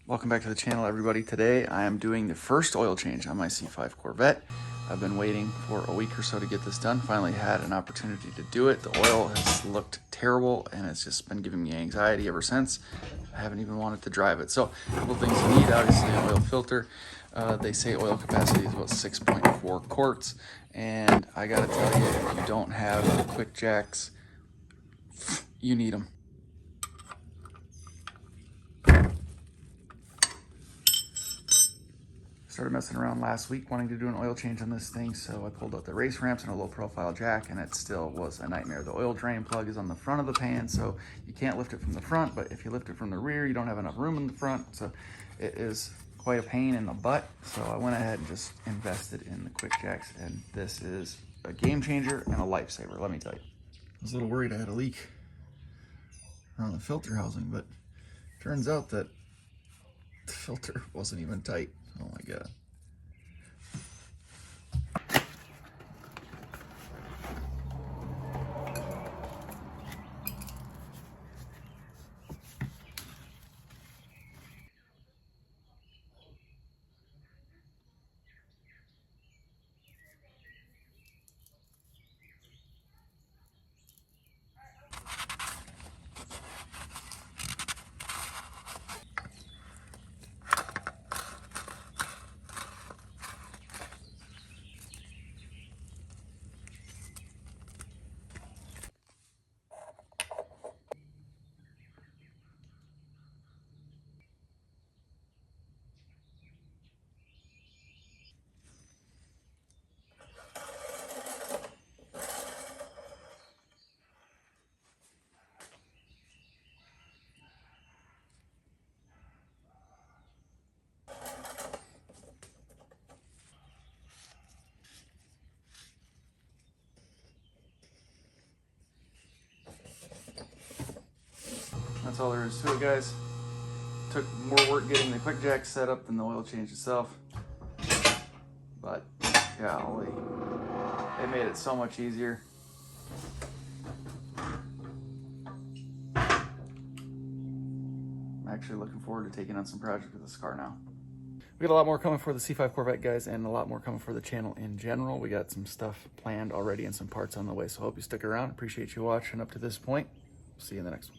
Welcome back to the channel, everybody. Today I am doing the first oil change on my C5 Corvette. I've been waiting for a week or so to get this done. Finally had an opportunity to do it. The oil has looked terrible and it's just been giving me anxiety ever since. I haven't even wanted to drive it. So a couple things you need, obviously an oil filter. They say oil capacity is about 6.4 quarts. And I gotta tell you, if you don't have QuickJacks, you need them. Started messing around last week wanting to do an oil change on this thing, so I pulled out the race ramps and a low profile jack, and it still was a nightmare. The oil drain plug is on the front of the pan, so you can't lift it from the front, but if you lift it from the rear, you don't have enough room in the front, so it is quite a pain in the butt. So I went ahead and just invested in the QuickJacks, and this is a game changer and a lifesaver, let me tell you. I was a little worried I had a leak around the filter housing, but turns out that the filter wasn't even tight. Oh my God. That's all there is to it, guys. Took more work getting the QuickJacks set up than the oil change itself. But golly, they made it so much easier. I'm actually looking forward to taking on some projects with this car now. We got a lot more coming for the C5 Corvette, guys, and a lot more coming for the channel in general. We got some stuff planned already and some parts on the way, so hope you stick around. Appreciate you watching up to this point. See you in the next one.